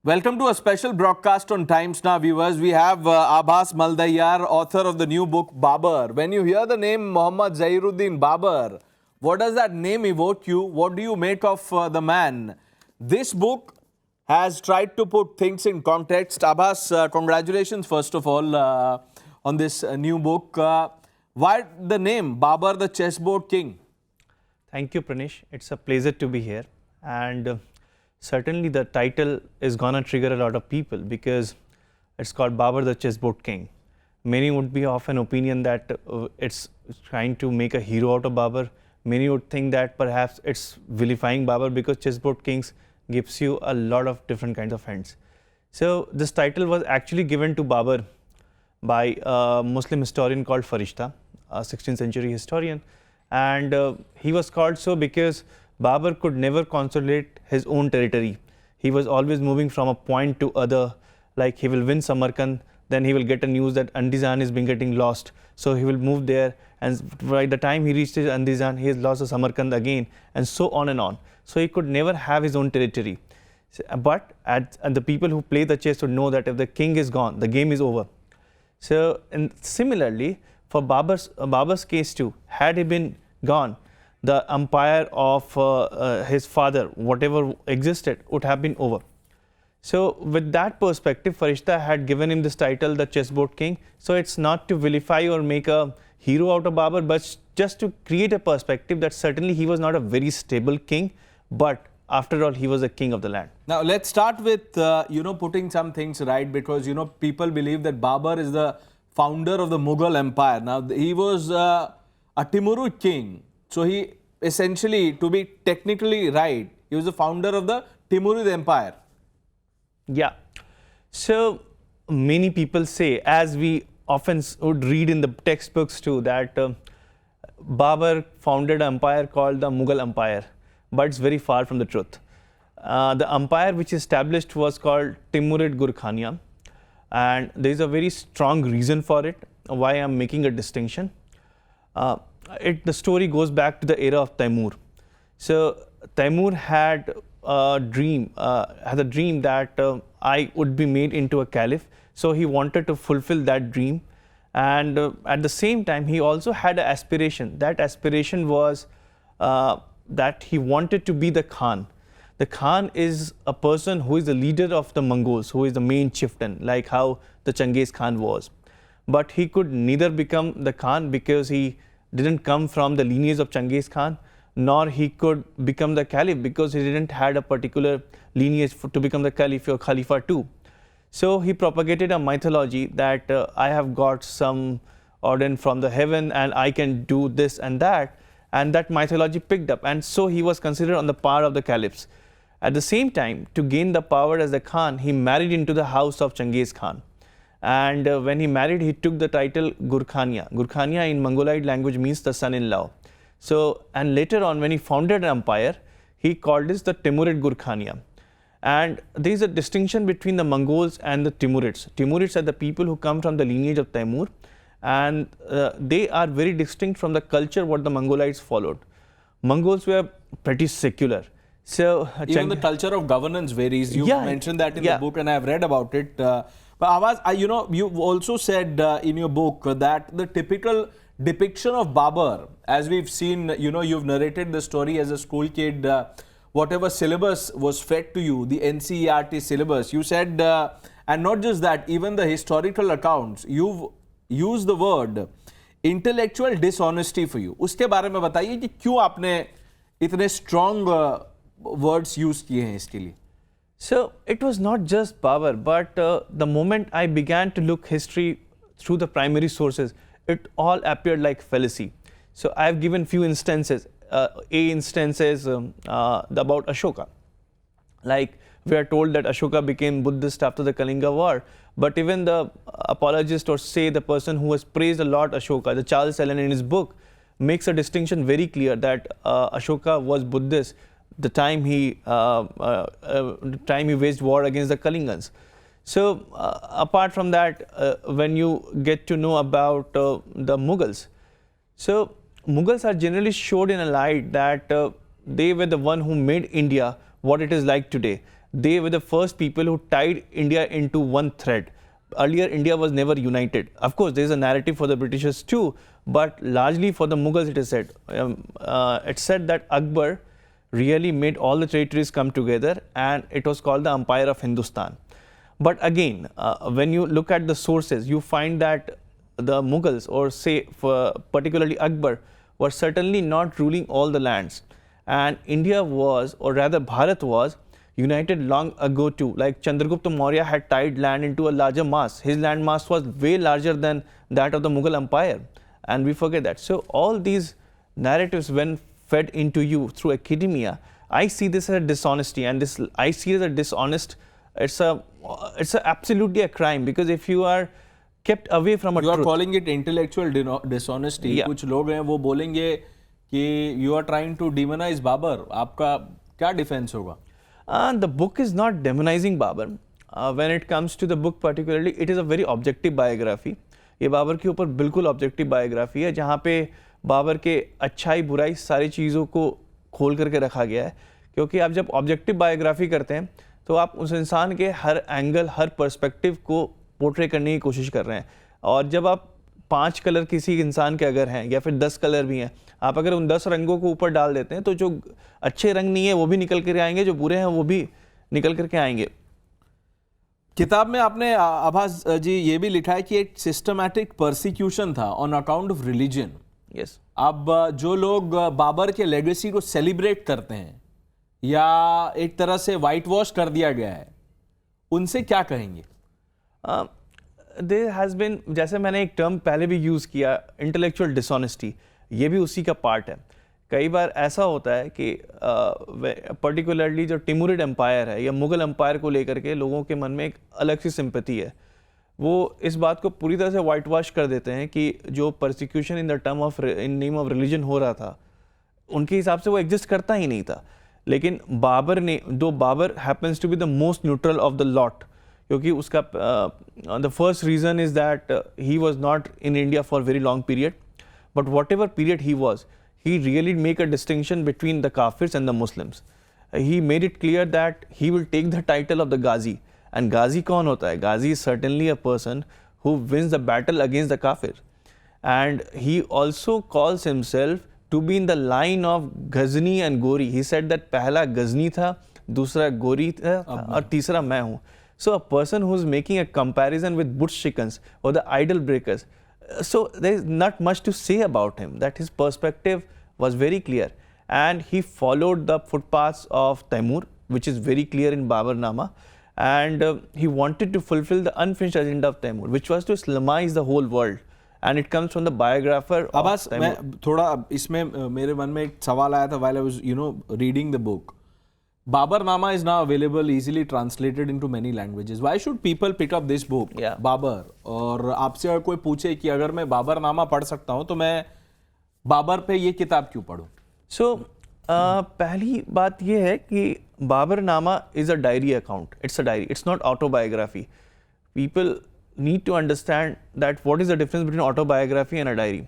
Welcome to a special broadcast on Times Now, viewers. We have Aabhas Maldahiyar, author of the new book Babar. When you hear the name Muhammad Zahiruddin Babar, what does that name evoke you? What do you make of the man? This book has tried to put things in context. Aabhas, congratulations first of all on this new book. Why the name Babar the Chessboard King? Thank you, Pranesh. It's a pleasure to be here. And certainly the title is gonna trigger a lot of people because it's called Babar the Chessboard King. Many would be of an opinion that it's trying to make a hero out of Babar. Many would think that perhaps it's vilifying Babar because Chessboard Kings gives you a lot of different kinds of hints. So this title was actually given to Babar by a Muslim historian called Farishta, a 16th century historian. And he was called so because Babar could never consolidate his own territory. He was always moving from a point to other, like he will win Samarkand, then he will get a news that Andizan is getting lost. So he will move there, and by the time he reaches Andizan, he has lost Samarkand again, and so on and on. So he could never have his own territory. But and the people who play the chess would know that if the king is gone, the game is over. So and similarly, for Babar's case too, had he been gone, the empire of his father, whatever existed, would have been over. So with that perspective, Farishta had given him this title, the Chessboard King. So it's not to vilify or make a hero out of Babar, but just to create a perspective that certainly he was not a very stable king, but after all, he was a king of the land. Now, let's start with, putting some things right, because, people believe that Babar is the founder of the Mughal Empire. Now, he was a Timurid king. So he essentially, to be technically right, he was the founder of the Timurid Empire. Yeah. So many people say, as we often would read in the textbooks too, that Babar founded an empire called the Mughal Empire, but it's very far from the truth. The empire which established was called Timurid Gurkhania, and there is a very strong reason for it, why I'm making a distinction. The story goes back to the era of Taimur. So Taimur had a dream that I would be made into a caliph. So he wanted to fulfill that dream, and at the same time he also had an aspiration. That aspiration was that he wanted to be the Khan. The Khan is a person who is the leader of the Mongols, who is the main chieftain, like how the Genghis Khan was. But he could neither become the Khan because he didn't come from the lineage of Genghis Khan, nor he could become the caliph because he didn't had a particular lineage to become the caliph or khalifa too. So he propagated a mythology that I have got some ordinance from the heaven and I can do this and that mythology picked up, and so he was considered on the par of the caliphs. At the same time, to gain the power as the Khan, he married into the house of Genghis Khan. And when he married, he took the title Gurkhania. Gurkhania in Mongoloid language means the son-in-law. So, and later on, when he founded an empire, he called this the Timurid Gurkhania. And there is a distinction between the Mongols and the Timurids. Timurids are the people who come from the lineage of Taimur, and they are very distinct from the culture what the Mongolites followed. Mongols were pretty secular. So even the culture of governance varies. You mentioned that in the book, and I have read about it. But Aabhas, you also said in your book that the typical depiction of Babar, as we've seen, you've narrated the story as a school kid, whatever syllabus was fed to you, the NCERT syllabus, you said, and not just that, even the historical accounts, you've used the word intellectual dishonesty for you. उसके बारे में बताइए कि क्यों आपने इतने strong words use किए हैं इसके लिए? So it was not just Babar, but the moment I began to look history through the primary sources, it all appeared like fallacy. So I have given few instances. Instances about Ashoka. Like we are told that Ashoka became Buddhist after the Kalinga War, but even the apologist or say the person who has praised a lot Ashoka, the Charles Allen in his book, makes a distinction very clear that Ashoka was Buddhist the time he waged war against the Kalingans. So apart from that, when you get to know about the Mughals, so Mughals are generally showed in a light that they were the one who made India what it is like today. They were the first people who tied India into one thread. Earlier, India was never united. Of course, there is a narrative for the Britishers too, but largely for the Mughals, it is said. It's said that Akbar really made all the territories come together, and it was called the Empire of Hindustan. But again, when you look at the sources, you find that the Mughals, or say particularly Akbar, were certainly not ruling all the lands. And India was, or rather Bharat was, united long ago too. Like Chandragupta Maurya had tied land into a larger mass. His land mass was way larger than that of the Mughal Empire. And we forget that. So all these narratives, when fed into you through academia, I see this as a dishonesty, and this I see it as a dishonest. It's absolutely a crime, because if you are kept away from a truth. You are calling it intellectual dishonesty. Yeah. कुछ लोग हैं वो बोलेंगे कि you are trying to demonize Babar. आपका क्या defense होगा? The book is not demonizing Babar. When it comes to the book particularly, it is a very objective biography. ये बाबर के ऊपर बिल्कुल ऑब्जेक्टिव बायोग्राफी है, जहाँ पे बाबर के अच्छाई बुराई सारी चीज़ों को खोल करके रखा गया है. क्योंकि आप जब ऑब्जेक्टिव बायोग्राफी करते हैं तो आप उस इंसान के हर एंगल, हर पर्सपेक्टिव को पोर्ट्रे करने की कोशिश कर रहे हैं. और जब आप 5 कलर किसी इंसान के अगर हैं, या फिर 10 कलर भी हैं, आप अगर उन 10 रंगों को ऊपर डाल देते हैं तो जो अच्छे रंग नहीं है वो भी निकल कर आएंगे, जो बुरे हैं वो भी निकल करके आएंगे. किताब में आपने आभास जी ये भी लिखा है कि एक सिस्टमैटिक परसिक्यूशन था on account of religion. Yes. अब जो लोग बाबर के लेगेसी को सेलिब्रेट करते हैं या एक तरह से वाइट वॉश कर दिया गया है, उनसे क्या कहेंगे? देयर हैज़ बीन, जैसे मैंने एक टर्म पहले भी यूज़ किया, इंटेलेक्चुअल डिसऑनेस्टी, ये भी उसी का पार्ट है. कई बार ऐसा होता है कि पर्टिकुलरली जो टिमुरिड एम्पायर है या मुग़ल एम्पायर को लेकर के लोगों के मन में एक अलग सी सिंपैथी है. वो इस बात को पूरी तरह से वाइट वॉश कर देते हैं कि जो persecution in the term of in name of religion हो रहा था, उनके हिसाब से वो एग्जिस्ट करता ही नहीं था. लेकिन बाबर ने, दो Babar happens to be the most neutral of the lot, क्योंकि उसका the first reason is that he was not in India for very long period, but whatever period he was, he really make a distinction between the Kafirs and the Muslims. He made it clear that he will take the title of the Ghazi. And Ghazi kaun hota hai? Ghazi is certainly a person who wins the battle against the Kafir. And he also calls himself to be in the line of Ghazni and Gori. He said that pehla Ghazni tha, dusra Gori tha, aur teesra main hu. So a person who is making a comparison with Butch chickens or the idol breakers, so there is not much to say about him, that his perspective was very clear, and he followed the footpaths of Taimur, which is very clear in Babar Nama, and he wanted to fulfill the unfinished agenda of Taimur, which was to Islamize the whole world, and it comes from the biographer of Taimur. मैं थोड़ा इसमें मेरे मन में एक सवाल आया था while I was reading the book. Babar Nama is now available, easily translated into many languages. Why should people pick up this book, Babar? और आपसे अगर कोई पूछे कि अगर मैं बाबर नामा पढ़ सकता हूँ तो मैं बाबर पे ये किताब क्यों पढ़ूँ? So, पहली बात ये है कि बाबर नामा is a diary account. It's a diary. It's not autobiography. People need to understand that what is the difference between autobiography and a diary.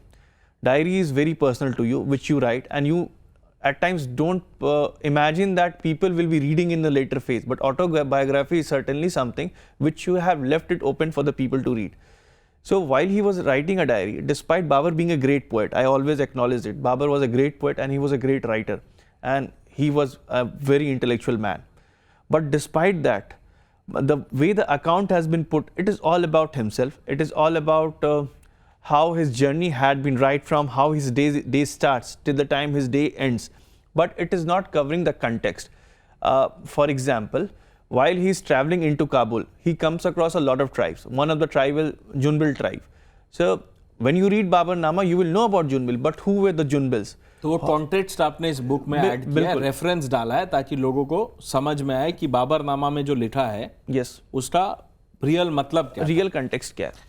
Diary is very personal to you, which you write, and you at times don't imagine that people will be reading in the later phase, but autobiography is certainly something which you have left it open for the people to read. So while he was writing a diary, despite Babar being a great poet, I always acknowledged it, Babar was a great poet and he was a great writer, and he was a very intellectual man. But despite that, the way the account has been put, it is all about himself. It is all about how his journey had been, right from how his day starts till the time his day ends. But it is not covering the context. For example, while he is traveling into Kabul, he comes across a lot of tribes. One of the tribal Junbil tribe. So when you read Babar Nama, you will know about Junbil, but who were the Junbils? तो वो context आपने इस book में add किया है, reference डाला है ताकि लोगों को समझ में आए कि बाबर नामा में जो लिखा है, यस, उसका रियल मतलब क्या है, रियल कंटेक्स्ट क्या है.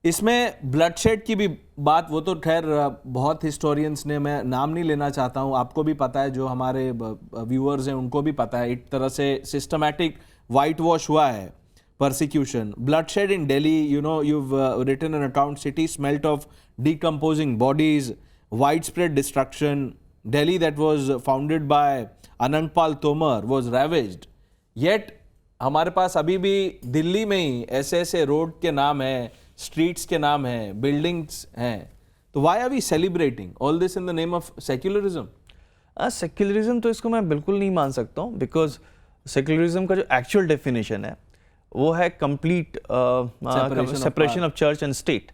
इसमें ब्लडशेड की भी बात, वो तो खैर बहुत हिस्टोरियंस ने, मैं नाम नहीं लेना चाहता हूँ, आपको भी पता है, जो हमारे व्यूअर्स हैं उनको भी पता है, एक तरह से सिस्टमैटिक वाइट वॉश हुआ है persecution. Bloodshed in Delhi, you've written an account, city smelt of decomposing bodies, widespread destruction. Delhi that was founded by Anandpal Tomar was ravaged. Yet हमारे पास अभी भी दिल्ली में ही ऐसे ऐसे रोड के नाम हैं, स्ट्रीट्स के नाम हैं, बिल्डिंग्स हैं, तो why are we celebrating all this in the name of secularism? Secularism तो इसको मैं बिल्कुल नहीं मान सकता हूँ, बिकॉज सेक्युलरिज्म का जो एक्चुअल डेफिनेशन है वो है complete separation of church and state.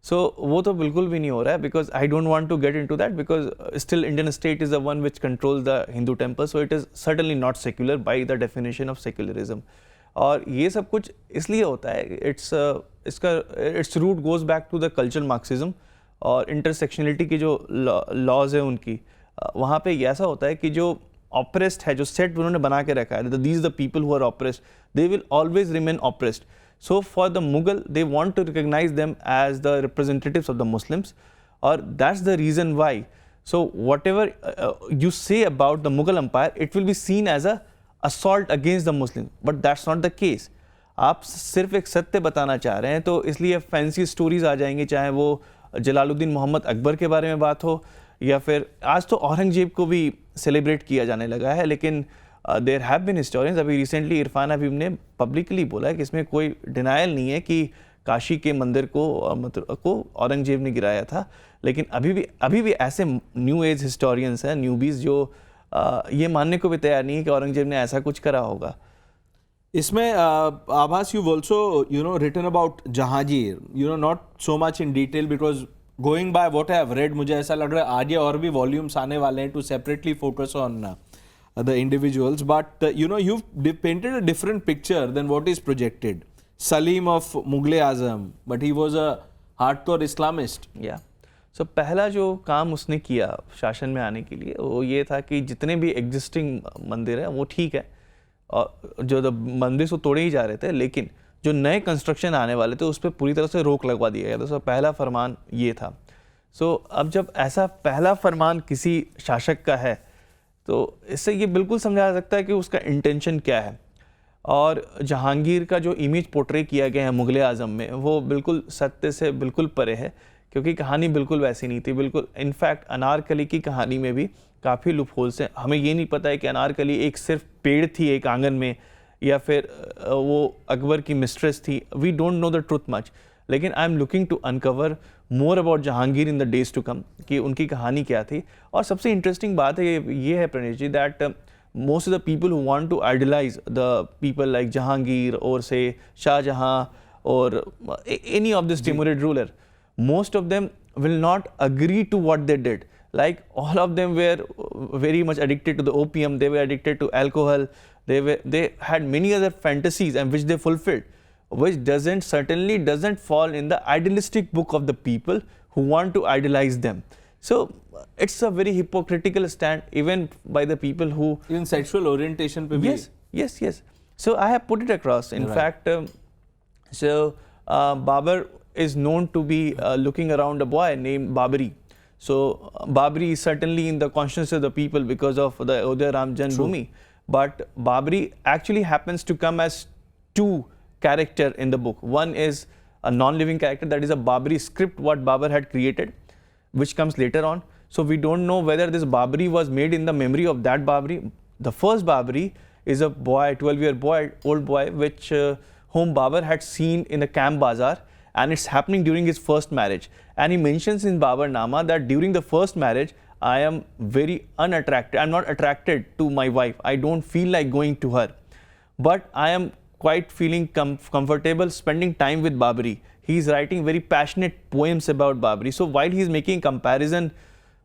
So वो तो बिल्कुल भी नहीं हो रहा है, because I don't want to get into that, because still Indian state is the one which controls the Hindu temple, so it is certainly not secular by the definition of secularism. और ये सब कुछ इसलिए होता है, it's root goes back to the cultural Marxism और intersectionality की जो लॉज है उनकी. वहाँ पे ऐसा होता है कि जो ऑप्रेस्ड है, जो सेट उन्होंने बना के रखा है, these the people who are oppressed, they will always remain oppressed. So for the Mughal, they want to recognize them as the representatives of the Muslims, or that's the reason why. So whatever you say about the Mughal Empire, it will be seen as a assault against the Muslims, but that's not the case. आप सिर्फ एक सत्य बताना चाह रहे हैं, तो इसलिए फैंसी स्टोरीज आ जाएंगी, चाहे वो जलालुद्दीन मोहम्मद अकबर के बारे में बात हो, या फिर आज तो औरंगजेब को भी सेलिब्रेट किया जाने लगा है. लेकिन देयर हैव बीन हिस्टोरियंस, अभी रिसेंटली इरफान हबीब ने पब्लिकली बोला है कि इसमें कोई डिनायल नहीं है कि काशी के मंदिर को औरंगजेब ने गिराया था. लेकिन अभी भी ऐसे न्यू एज हिस्टोरियंस हैं, न्यूबीज, जो ये मानने को भी तैयार नहीं है कि औरंगजेब ने ऐसा कुछ करा होगा. इसमें Abhas, you also written about Jahangir, not so much in detail, because going by what I have read, मुझे ऐसा लग रहा है आगे और भी वॉल्यूम्स आने वाले हैं to separately focus on the individuals, but you've painted a different picture than what is projected. Salim of Mughal-e-Azam, but he was a hardcore Islamist. Yeah. So पहला जो काम उसने किया शासन में आने के लिए, वो ये था कि जितने भी एग्जिस्टिंग मंदिर है वो ठीक है, और जो मंदिर से तोड़े ही जा रहे थे, लेकिन जो नए कंस्ट्रक्शन आने वाले थे उस पर पूरी तरह से रोक लगवा दिया गया था. So पहला फरमान ये था. So अब जब ऐसा पहला फरमान किसी शासक का है, तो इससे ये बिल्कुल समझा जा सकता है कि उसका इंटेंशन क्या है. और जहांगीर का जो इमेज पोर्ट्रे किया गया है मुगल आज़म में, वो बिल्कुल सत्य से बिल्कुल परे है, क्योंकि कहानी बिल्कुल वैसी नहीं थी. बिल्कुल इनफैक्ट अनारकली की कहानी में भी काफ़ी लूप होल्स हैं. हमें ये नहीं पता है कि अनारकली एक सिर्फ पेड़ थी एक आंगन में, या फिर वो अकबर की मिस्ट्रेस थी. We don't know the truth much, लेकिन I am looking to uncover more about Jahangir in the days to come, कि उनकी कहानी क्या थी. और सबसे इंटरेस्टिंग बात है ये है Pranesh ji, that most of the people who want to idolize the people like Jahangir और से शाह जहां और any of this Timurid ruler, most of them will not agree to what they did. Like all of them were very much addicted to the opium, they were addicted to alcohol, they had many other fantasies and which they fulfilled, which certainly doesn't fall in the idealistic book of the people who want to idolize them. So it's a very hypocritical stand even by the people who... Even sexual orientation pe bhi. Yes. So I have put it across. In fact, Babar is known to be looking around a boy named Babari. So Babri is certainly in the consciousness of the people because of the Ayodhya Ram Janmabhoomi. But Babri actually happens to come as two characters in the book. One is a non-living character, that is a Babri script what Babar had created, which comes later on. So we don't know whether this Babri was made in the memory of that Babri. The first Babri is a boy, 12-year boy, old boy, which whom Babar had seen in the Camp Bazaar, and it's happening during his first marriage. And he mentions in Babar Nama that during the first marriage, I am very unattracted. I'm not attracted to my wife. I don't feel like going to her. But I am quite feeling comfortable spending time with Babri. He's writing very passionate poems about Babri. So while he's making comparison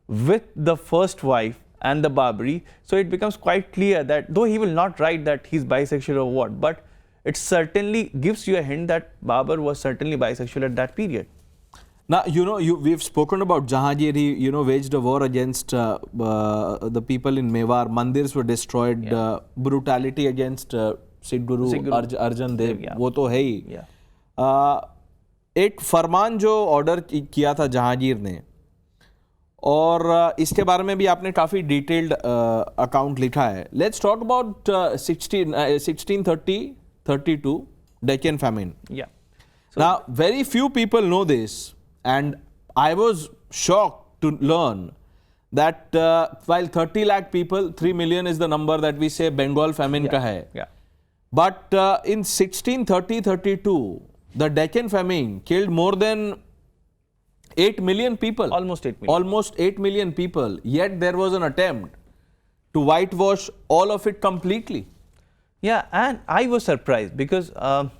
with the first wife and the Babri, so it becomes quite clear that though he will not write that he's bisexual or what, but it certainly gives you a hint that Babar was certainly bisexual at that period. Now, we've spoken about Jahangir. He, waged a war against the people in Mewar. Mandirs were destroyed. Yeah. Brutality against Sikh Guru Arjan Dev. Yeah. वो तो है ही. एक फरमान जो order किया था जहांगीर ने, और इसके बारे में भी आपने काफ़ी डिटेल्ड अकाउंट लिखा है. Let's talk about 1632 Deccan famine. Yeah. So now, very few people know this, and I was shocked to learn that while 30 lakh people, 3 million is the number that we say Bengal famine ka hai. Yeah. But in 1630-32, the Deccan famine killed more than 8 million people. Almost 8 million. Almost 8 million people. Yet there was an attempt to whitewash all of it completely. Yeah, and I was surprised because I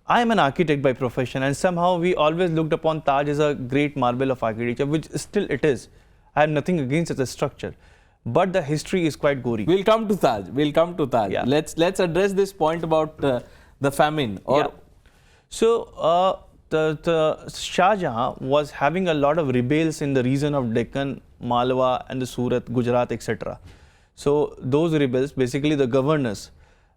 am an architect by profession, and somehow we always looked upon Taj as a great marvel of architecture, which still it is. I have nothing against it as a structure, but the history is quite gory. We'll come to Taj. We'll come to Taj. Yeah. Let's address this point about the famine. Yeah. So the Shah Jahan was having a lot of rebels in the region of Deccan, Malwa, and the Surat, Gujarat, etc. So those rebels, basically the governors,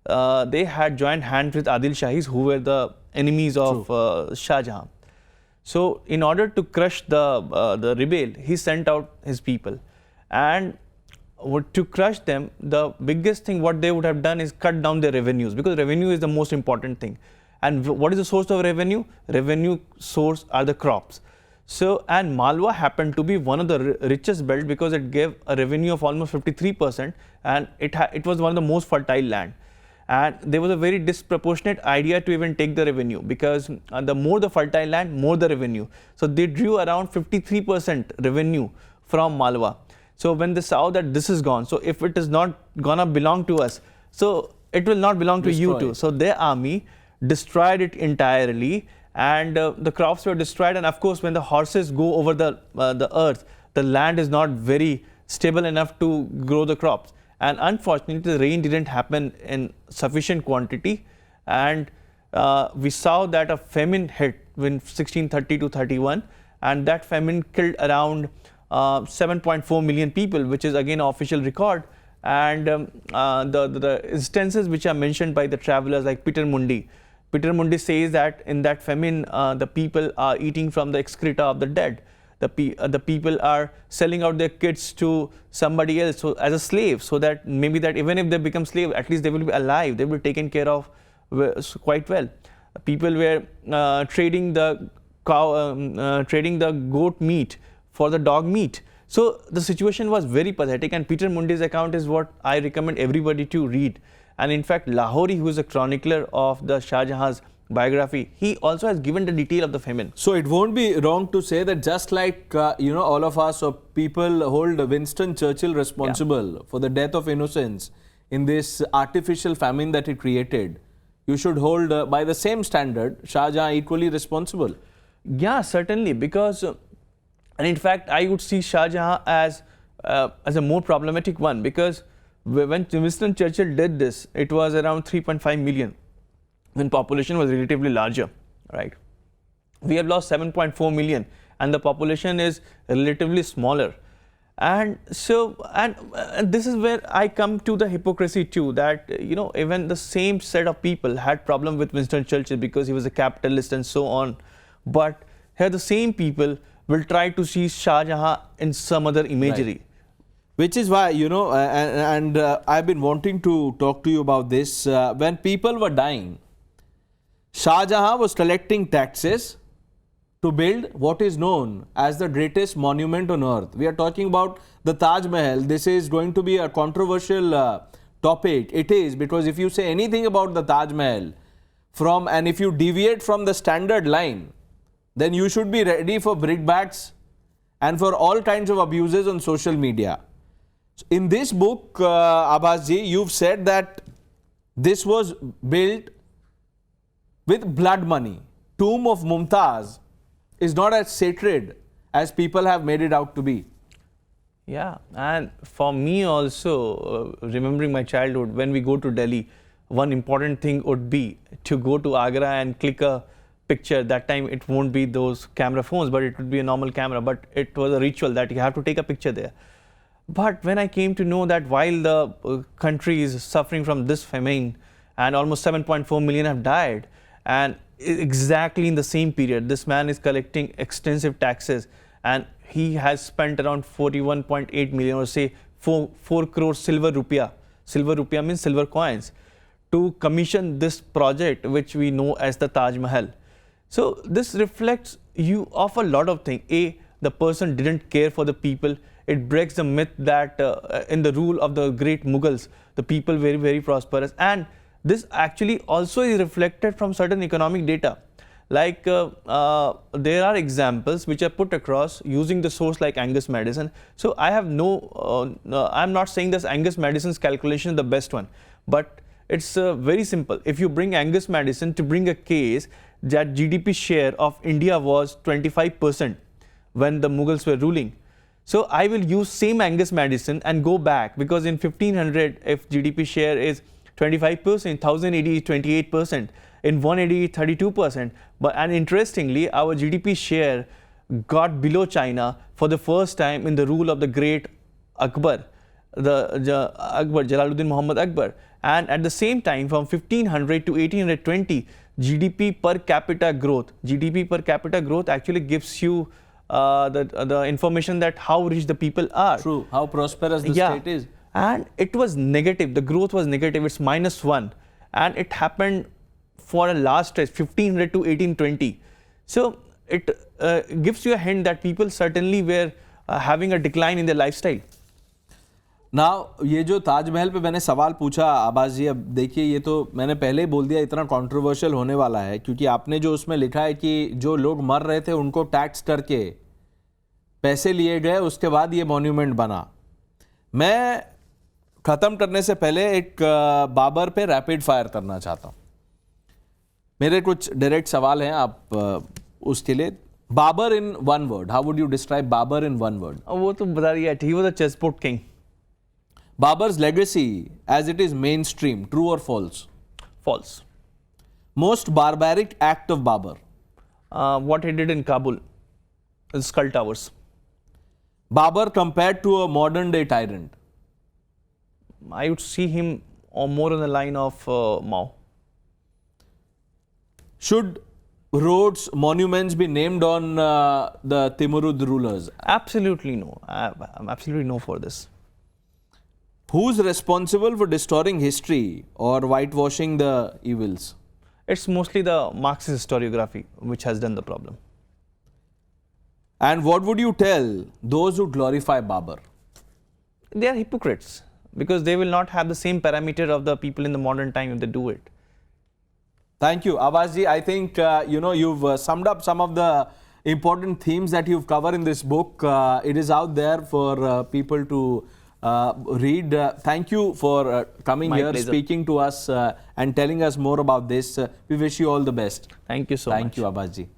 they had joined hands with Adil Shahis, who were the enemies of Shah Jahan. So in order to crush the rebel, he sent out his people, and to crush them, the biggest thing what they would have done is cut down their revenues, because revenue is the most important thing. And what is the source of revenue? Revenue source are the crops. So, and Malwa happened to be one of the richest belt because it gave a revenue of almost 53%, and it was one of the most fertile land. And there was a very disproportionate idea to even take the revenue, because the more the fertile land, more the revenue. So they drew around 53% revenue from Malwa. So when they saw that this is gone, so if it is not gonna belong to us, so it will not belong to you too. So their army destroyed it entirely, and the crops were destroyed. And of course, when the horses go over the earth, the land is not very stable enough to grow the crops. And unfortunately, the rain didn't happen in sufficient quantity, and we saw that a famine hit in 1630 to 31, and that famine killed around 7.4 million people, which is again an official record. And the instances which are mentioned by the travelers like Peter Mundi says that in that famine, the people are eating from the excreta of the dead. The people are selling out their kids to somebody else, so as a slave, so that maybe that even if they become slave, at least they will be alive, they will be taken care of quite well. People were trading the goat meat for the dog meat. So the situation was very pathetic, and Peter Mundi's account is what I recommend everybody to read. And in fact, Lahori, who is a chronicler of the Shah Jahan's biography, he also has given the detail of the famine. So it won't be wrong to say that just like all of us or people hold Winston Churchill responsible for the death of innocents in this artificial famine that he created, you should hold by the same standard Shah Jahan equally responsible. Yeah, certainly, because and in fact I would see Shah Jahan as a more problematic one, because when Winston Churchill did this, it was around 3.5 million. When population was relatively larger, right? We have lost 7.4 million, and the population is relatively smaller. And so, and this is where I come to the hypocrisy too, that even the same set of people had problem with Winston Churchill because he was a capitalist and so on. But here the same people will try to see Shah Jahan in some other imagery. Right. Which is why, I've been wanting to talk to you about this. When people were dying, Shah Jahan was collecting taxes to build what is known as the greatest monument on earth. We are talking about the Taj Mahal. This is going to be a controversial topic. It is, because if you say anything about the Taj Mahal, and if you deviate from the standard line, then you should be ready for brickbats and for all kinds of abuses on social media. In this book, Aabhas ji, you've said that this was built with blood money. Tomb of Mumtaz is not as sacred as people have made it out to be. Yeah, and for me also, remembering my childhood, when we go to Delhi, one important thing would be to go to Agra and click a picture. That time it won't be those camera phones, but it would be a normal camera. But it was a ritual that you have to take a picture there. But when I came to know that while the country is suffering from this famine and almost 7.4 million have died, and exactly in the same period, this man is collecting extensive taxes, and he has spent around 41.8 million, or say 4 crore silver rupiah. Silver rupiah means silver coins, to commission this project which we know as the Taj Mahal. So this reflects you of a lot of things. A, the person didn't care for the people. It breaks the myth that in the rule of the great Mughals, the people were very prosperous. And this actually also is reflected from certain economic data. Like there are examples which are put across using the source like Angus Madison. So I have I'm not saying this Angus Madison's calculation is the best one, but it's very simple. If you bring Angus Madison to bring a case that GDP share of India was 25% when the Mughals were ruling. So I will use same Angus Madison and go back, because in 1500, if GDP share is 25%, 1080 is 28%, in 180 32%. And interestingly, our GDP share got below China for the first time in the rule of the great Akbar, Akbar, Jalaluddin Muhammad Akbar. And at the same time, from 1500 to 1820, GDP per capita growth actually gives you the information that how rich the people are. True, how prosperous the state is. And it was negative, the growth was negative, it's -1. And it happened for a last stretch, 1500 to 1820. So it gives you a hint that people certainly were having a decline in their lifestyle. Now ये जो ताजमहल पे मैंने सवाल पूछा आबाज जी, अब देखिए ये तो मैंने पहले ही बोल दिया इतना कंट्रोवर्शियल होने वाला है, क्योंकि आपने जो उसमें लिखा है कि जो लोग मर रहे थे उनको टैक्स करके पैसे लिए गए, उसके बाद ये मॉन्यूमेंट बना। मैं ख़त्म करने से पहले एक बाबर पे रैपिड फायर करना चाहता हूँ। मेरे कुछ डायरेक्ट सवाल हैं आप उसके लिए। Babar in one word, how would you describe Babar in one word? वो तो बता दिया, he was a chessboard king. Babar's legacy as it is mainstream, true or false? False. Most barbaric act of Babar? What he did in Kabul, the skull towers. Babar compared to a modern day tyrant? I would see him more on the line of Mao. Should roads, monuments be named on the Timurid rulers? Absolutely no. I'm absolutely no for this. Who's responsible for distorting history or whitewashing the evils? It's mostly the Marxist historiography which has done the problem. And what would you tell those who glorify Babar? They are hypocrites, because they will not have the same parameter of the people in the modern time if they do it. Thank you, Aabhas ji. I think you've summed up some of the important themes that you've covered in this book. It is out there for people to read. Thank you for coming here, speaking to us and telling us more about this. We wish you all the best. Thank you so much. Thank you, Aabhas ji.